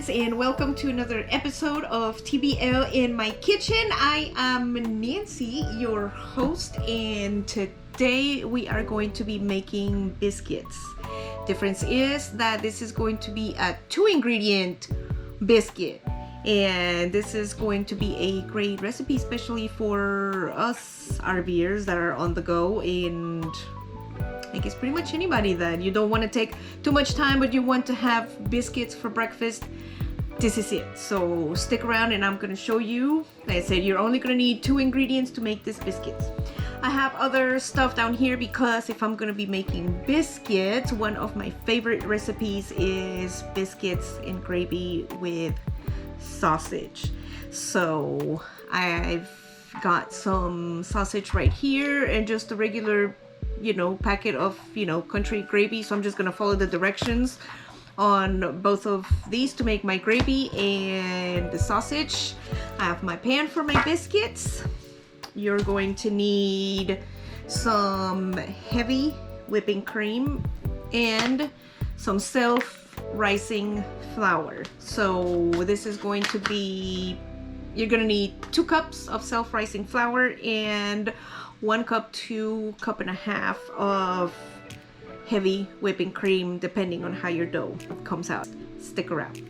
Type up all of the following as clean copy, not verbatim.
friends, and welcome to another episode of TBL in my kitchen. I am Nancy, your host, and today we are going to be making biscuits. Difference is that this is going to be a 2-ingredient biscuit, and this is going to be a great recipe, especially for us RVers that are on the go, and I guess pretty much anybody that you don't want to take too much time but you want to have biscuits for breakfast. This is it. So stick around and I'm going to show you. Like I said, you're only going to need 2 ingredients to make this biscuits. I have other stuff down here because if I'm going to be making biscuits, one of my favorite recipes is biscuits and gravy with sausage. So I've got some sausage right here and just a regular packet of country gravy. So I'm just gonna follow the directions on both of these to make my gravy and the sausage. I have my pan for my biscuits. You're going to need some heavy whipping cream and some self-rising flour. So this is going to be, you're gonna need 2 cups of self-rising flour and 1 cup to 1.5 cups of heavy whipping cream, depending on how your dough comes out. Stick around.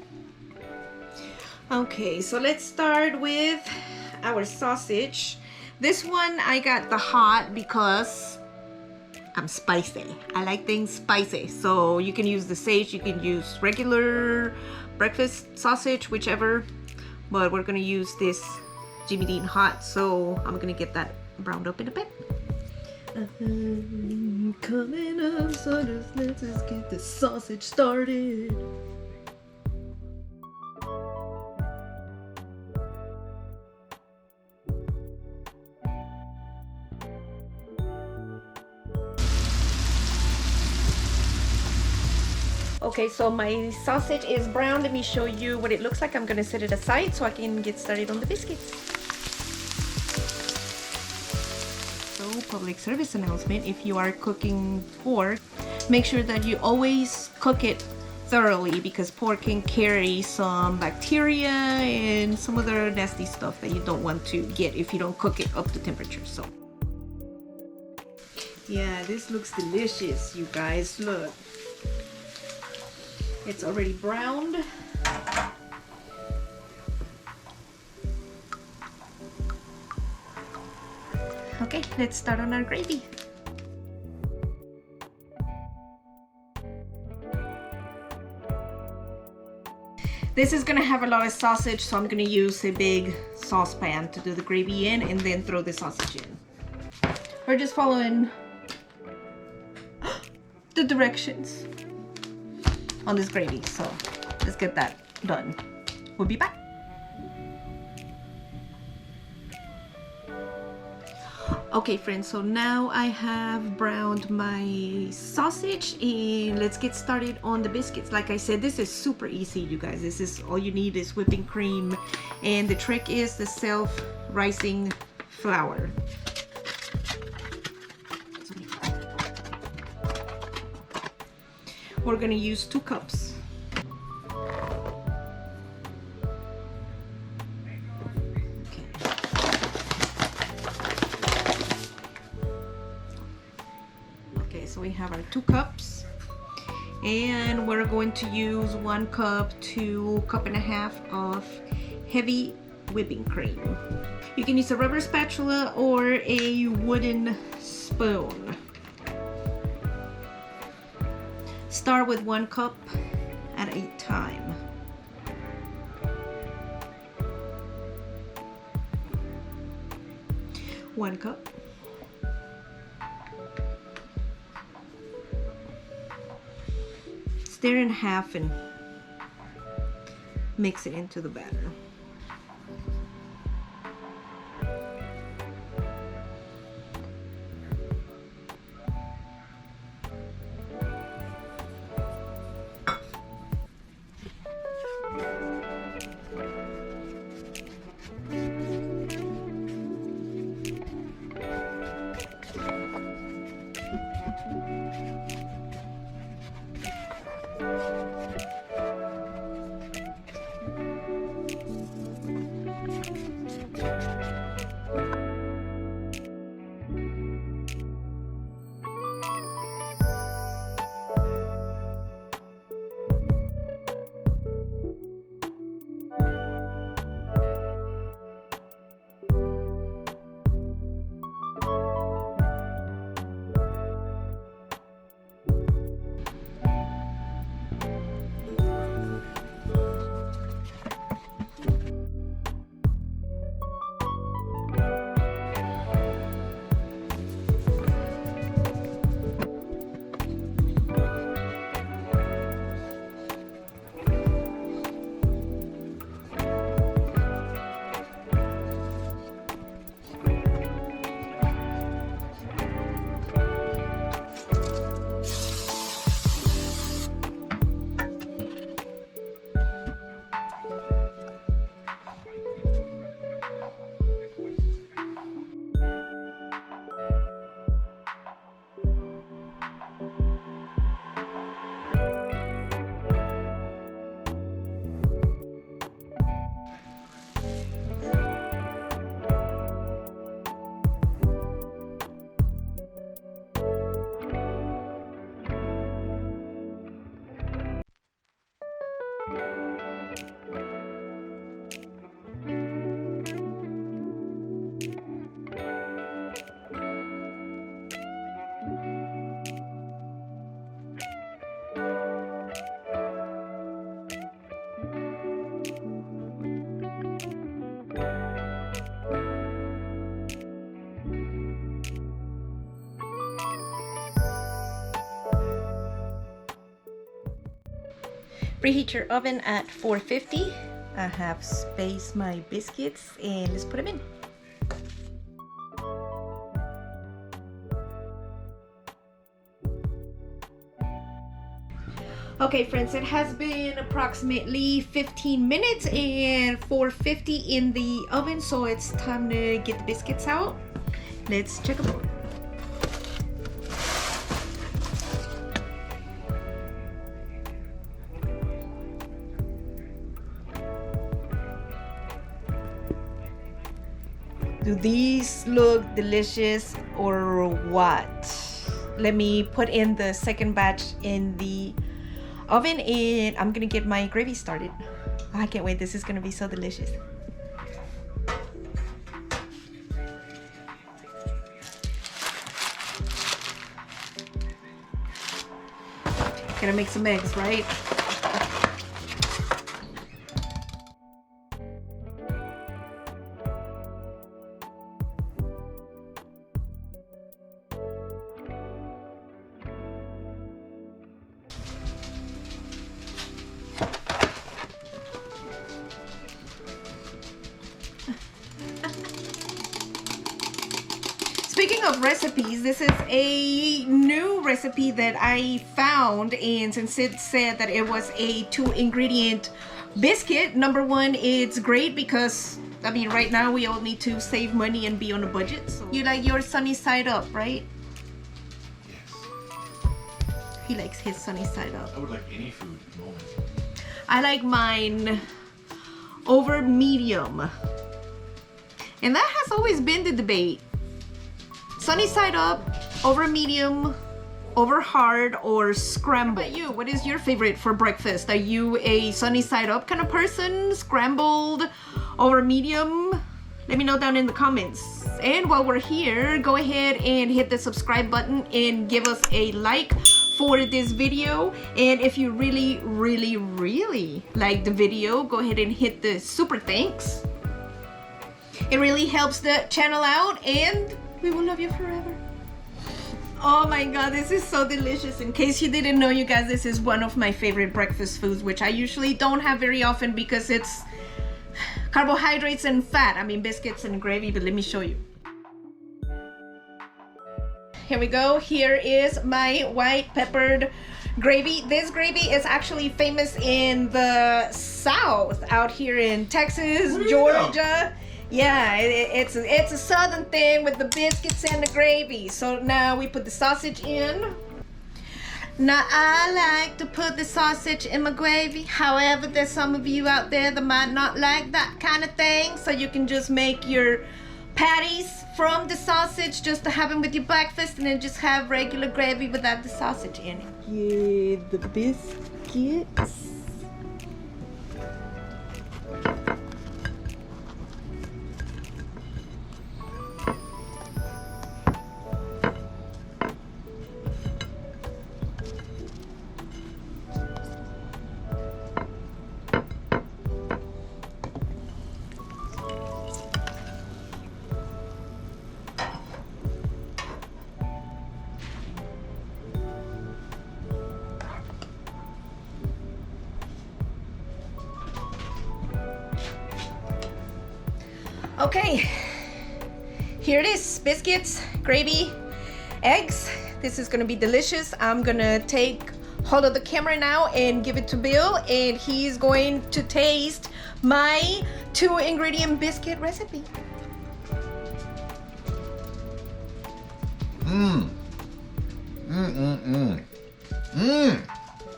Okay, so let's start with our sausage. This one I got the hot because I'm spicy. I like things spicy. So you can use the sage, you can use regular breakfast sausage, whichever, but we're gonna use this Jimmy Dean hot, so I'm gonna get that browned up in a bit. Coming up, so let's just get the sausage started. Okay, so my sausage is brown. Let me show you what it looks like. I'm gonna set it aside so I can get started on the biscuits. Public service announcement: if you are cooking pork, make sure that you always cook it thoroughly because pork can carry some bacteria and some other nasty stuff that you don't want to get if you don't cook it up to temperature. So yeah, this looks delicious, you guys. Look, it's already browned. Okay, let's start on our gravy. This is gonna have a lot of sausage, so I'm gonna use a big saucepan to do the gravy in and then throw the sausage in. We're just following the directions on this gravy, so let's get that done. We'll be back. Okay friends, so now I have browned my sausage and let's get started on the biscuits. Like I said, this is super easy, you guys. This is all you need is whipping cream, and the trick is the self-rising flour. We're gonna use 2 cups. So we have our 2 cups, and we're going to use 1 cup to 1.5 cups of heavy whipping cream. You can use a rubber spatula or a wooden spoon. Start with 1 cup at a time. One cup. Stir in half and mix it into the batter. Preheat your oven at 450. I have spaced my biscuits and let's put them in. Okay friends, it has been approximately 15 minutes and 450 in the oven, so it's time to get the biscuits out. Let's check them out. Do these look delicious or what? Let me put in the second batch in the oven and I'm gonna get my gravy started. I can't wait, this is gonna be so delicious. Gonna make some eggs, right? Speaking of recipes, this is a new recipe that I found, and since it said that it was a 2-ingredient biscuit, number one, it's great because I mean right now we all need to save money and be on a budget. So you like your sunny side up, right? Yes. He likes his sunny side up. I would like any food at the moment. I like mine over medium, and that has always been the debate. Sunny side up, over medium, over hard, or scrambled. What about you? What is your favorite for breakfast? Are you a sunny side up kind of person? Scrambled, over medium? Let me know down in the comments. And while we're here, go ahead and hit the subscribe button and give us a like for this video. And if you really like the video, go ahead and hit the super thanks. It really helps the channel out and we will love you forever. Oh my god, this is so delicious. In case you didn't know, you guys, this is one of my favorite breakfast foods, which I usually don't have very often because it's carbohydrates and fat. I mean biscuits and gravy, but let me show you. Here we go. Here is my white peppered gravy. This gravy is actually famous in the South, out here in Texas, Georgia. Yeah, it's a southern thing with the biscuits and the gravy. So now we put the sausage in. Now I like to put the sausage in my gravy. However, there's some of you out there that might not like that kind of thing. So you can just make your patties from the sausage just to have them with your breakfast and then just have regular gravy without the sausage in it. Yeah, the biscuits. Okay, here it is, biscuits, gravy, eggs. This is gonna be delicious. I'm gonna take hold of the camera now and give it to Bill, and he's going to taste my 2-ingredient biscuit recipe.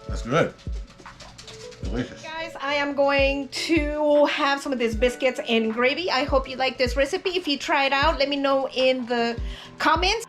That's good. Delicious. Guys, I am going to have some of these biscuits and gravy. I hope you like this recipe. If you try it out, let me know in the comments.